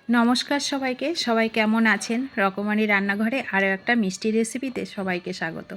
নমস্কার সবাইকে। সবাই কেমন আছেন? রকমারি রান্নাঘরে আরও একটা মিষ্টি রেসিপিতে সবাইকে স্বাগত।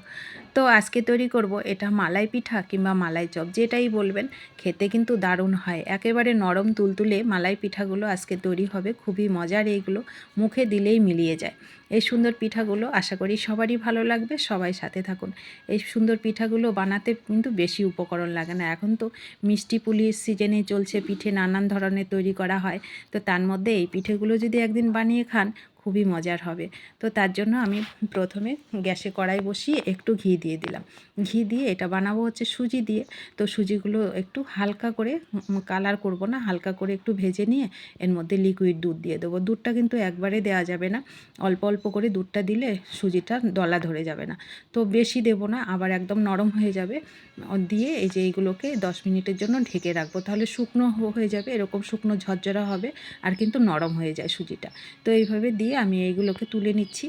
তো আজকে তৈরি করব এটা মালাই পিঠা কিংবা মালাই চপ, যেটাই বলবেন। খেতে কিন্তু দারুণ হয়, একেবারে নরম তুলতুলে মালাই পিঠাগুলো আজকে তৈরি হবে। খুবই মজার এইগুলো, মুখে দিলেই মিলিয়ে যায়। এই সুন্দর পিঠাগুলো আশা করি সবারই ভালো লাগবে। সবাই সাথে থাকুন। এই সুন্দর পিঠাগুলো বানাতে কিন্তু বেশি উপকরণ লাগে না। এখন তো মিষ্টি পুলির সিজনে চলছে, পিঠে নানান ধরনের তৈরি করা হয়। তো তার মধ্যে এই পিঠেগুলো যদি একদিন বানিয়ে খান, খুবই মজার হবে। তো তার জন্য আমি প্রথমে গ্যাসে কড়াই বসিয়ে একটু ঘি দিয়ে দিলাম। ঘি দিয়ে এটা বানাবো হচ্ছে সুজি দিয়ে। তো সুজিগুলো একটু হালকা করে, কালার করব না, হালকা করে একটু ভেজে নিয়ে এর মধ্যে লিকুইড দুধ দিয়ে দেবো। দুধটা কিন্তু একবারে দেওয়া যাবে না, অল্প অল্প করে দুধটা দিলে সুজিটা দলা ধরে যাবে না। তো বেশি দেব না, আবার একদম নরম হয়ে যাবে। দিয়ে এই যে এইগুলোকে 10 মিনিটের জন্য ঢেকে রাখবো। তাহলে শুকনো হয়ে যাবে, এরকম শুকনো ঝরঝরা হবে, আর কিন্তু নরম হয়ে যায় সুজিটা। তো এইভাবে দিয়ে আমি এইগুলোকে তুলে নিচ্ছি।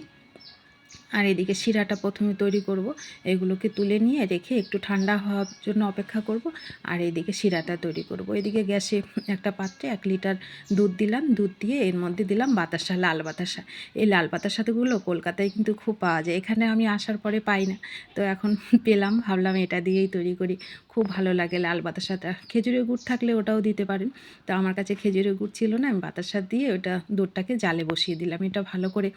আর এদিকে শিরাটা প্রথমে তৈরি করব। এগুলোকে তুলে নিয়ে রেখে একটু ঠান্ডা হওয়ার জন্য অপেক্ষা করব। আর এদিকে শিরাটা তৈরি করব। এদিকে গ্যাসে একটা পাত্রে 1 লিটার দুধ দিলাম। দুধ দিয়ে এর মধ্যে দিলাম বাতাসা, লাল বাতাসা। এই লাল বাতাসাগুলো কলকাতায় কিন্তু খুব পাওয়া যায়, এখানে আমি আসার পরে পাই না। তো এখন পেলাম, ভাবলাম এটা দিয়েই তৈরি করি। খুব ভালো লাগে লাল বাতাসাটা। খেজুরের গুড় থাকলে ওটাও দিতে পারেন। তো আমার কাছে খেজুরের গুড় ছিল না, আমি বাতাসা দিয়ে ওটা দুধটাকে জালে বসিয়ে দিলাম। এটা ভালো করে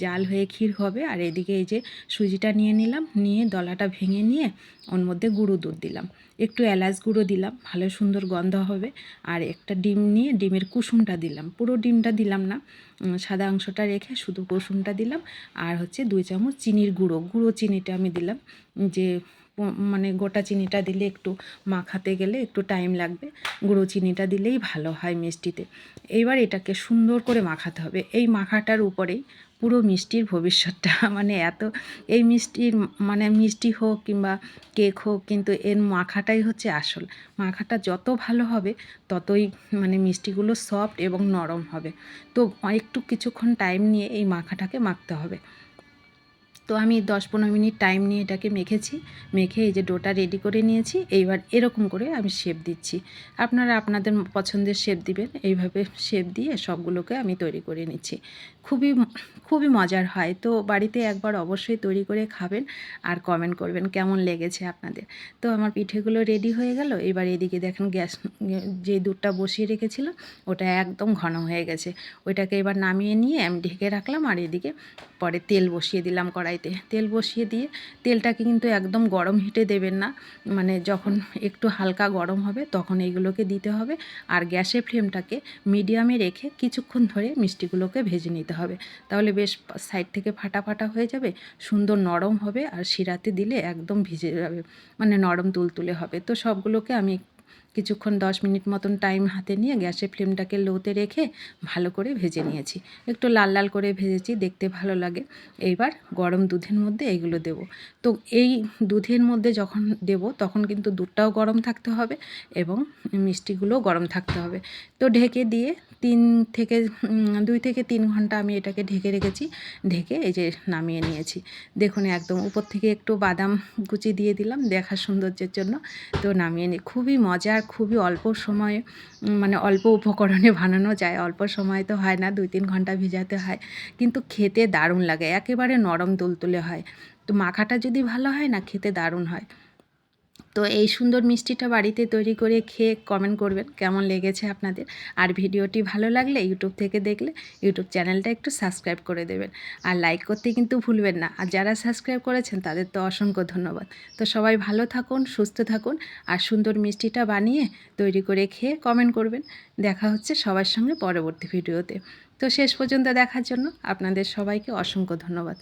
জাল হয়ে ক্ষীর হবে। আর এদিকে এই যে সুজিটা নিয়ে নিলাম, নিয়ে দলাটা ভেঙে নিয়ে ওর মধ্যে গুঁড়ো দুধ দিলাম, একটু এলাচ গুঁড়ো দিলাম, ভালো সুন্দর গন্ধ হবে। আর একটা ডিম নিয়ে ডিমের কুসুমটা দিলাম, পুরো ডিমটা দিলাম না, সাদা অংশটা রেখে শুধু কুসুমটা দিলাম। আর হচ্ছে 2 চামচ চিনির গুঁড়ো চিনিটা আমি দিলাম। যে মানে গোটা চিনিটা দিলে একটু মাখাতে গেলে একটু টাইম লাগবে, গুঁড়ো চিনিটা দিলেই ভালো হয় মিষ্টিতে। এইবার এটাকে সুন্দর করে মাখাতে হবে। এই মাখাটার উপরেই পুরো মিষ্টির ভবিষ্যৎটা। মানে এত এই মিষ্টির, মানে মিষ্টি হোক কিংবা কেক হোক, কিন্তু এর মাখাটাই হচ্ছে আসল। মাখাটা যত ভালো হবে ততই মানে মিষ্টিগুলো সফট এবং নরম হবে। তো একটু কিছুক্ষণ টাইম নিয়ে এই মাখাটাকে মাখতে হবে। তো আমি 10-15 মিনিট টাইম নিয়ে এটাকে মেখেছি। মেখে এই যে ডোটা রেডি করে নিয়েছি। এইবার এরকম করে আমি শেপ দিচ্ছি। আপনারা আপনাদের পছন্দের শেপ দিবেন। এইভাবে শেপ দিয়ে সবগুলোকে আমি তৈরি করে নিচ্ছি। খুবই খুবই মজার হয়। তো বাড়িতে একবার অবশ্যই তৈরি করে খাবেন আর কমেন্ট করবেন কেমন লেগেছে আপনাদের। তো আমার পিঠেগুলো রেডি হয়ে গেল। এবার এদিকে দেখেন গ্যাস যে দুধটা বসিয়ে রেখেছিলাম ওটা একদম ঘন হয়ে গেছে। ওইটাকে এবার নামিয়ে নিয়ে আমি ঢেকে রাখলাম। আর এদিকে পরে তেল বসিয়ে দিলাম কড়াইতে। তেল বসিয়ে দিয়ে তেলটাকে কিন্তু একদম গরম হিটে দেবেন না, মানে যখন একটু হালকা গরম হবে তখন এইগুলোকে দিতে হবে। আর গ্যাসের ফ্লেমটাকে মিডিয়ামে রেখে কিছুক্ষণ ধরে মিষ্টিগুলোকে ভেজে নিতে হবে। তাহলে বেশ সাইড থেকে ফাটা ফাটা হয়ে যাবে, সুন্দর নরম হবে। আর শিরাতে দিলে একদম ভিজে যাবে, মানে নরম তুলতুলে হবে। তো সবগুলোকে আমি কিছুক্ষণ 10 মিনিট মতন টাইম হাতে নিয়ে গ্যাসের ফ্লেমটাকে লোতে রেখে ভালো করে ভেজে নিয়েছি। একটু লাল লাল করে ভেজেছি, দেখতে ভালো লাগে। এইবার গরম দুধের মধ্যে এইগুলো দেব। তো এই দুধের মধ্যে যখন দেব তখন কিন্তু দুধটাও গরম থাকতে হবে এবং মিষ্টিগুলোও গরম থাকতে হবে। তো ঢেকে দিয়ে 2 থেকে 3 ঘন্টা আমি এটাকে ঢেকে রেখেছি। ঢেকে এই যে নামিয়ে নিয়েছি। দেখুন একদম উপর থেকে একটু বাদাম কুচি দিয়ে দিলাম দেখার সৌন্দর্যের জন্য। তো নামিয়ে নিই। খুবই মজার, খুবই অল্প সময়ে, মানে অল্প উপকরণে বানানো যায়। অল্প সময় তো হয় না, 2-3 ঘন্টা ভিজাতে হয়, কিন্তু খেতে দারুণ লাগে, একেবারে নরম তুলতুলে হয়। তো মাখাটা যদি ভালো হয় না, খেতে দারুণ হয়। তো এই সুন্দর মিষ্টিটা বাড়িতে তৈরি করে খেয়ে কমেন্ট করবেন কেমন লেগেছে আপনাদের। আর ভিডিওটি ভালো লাগলে ইউটিউব থেকে দেখলে ইউটিউব চ্যানেলটা একটু সাবস্ক্রাইব করে দেবেন। আর লাইক করতে কিন্তু ভুলবেন না। আর যারা সাবস্ক্রাইব করেছেন তাদের তো অসংখ্য ধন্যবাদ। তো সবাই ভালো থাকুন, সুস্থ থাকুন, আর সুন্দর মিষ্টিটা বানিয়ে তৈরি করে খেয়ে কমেন্ট করবেন। দেখা হচ্ছে সবার সঙ্গে পরবর্তী ভিডিওতে। তো শেষ পর্যন্ত দেখার জন্য আপনাদের সবাইকে অসংখ্য ধন্যবাদ।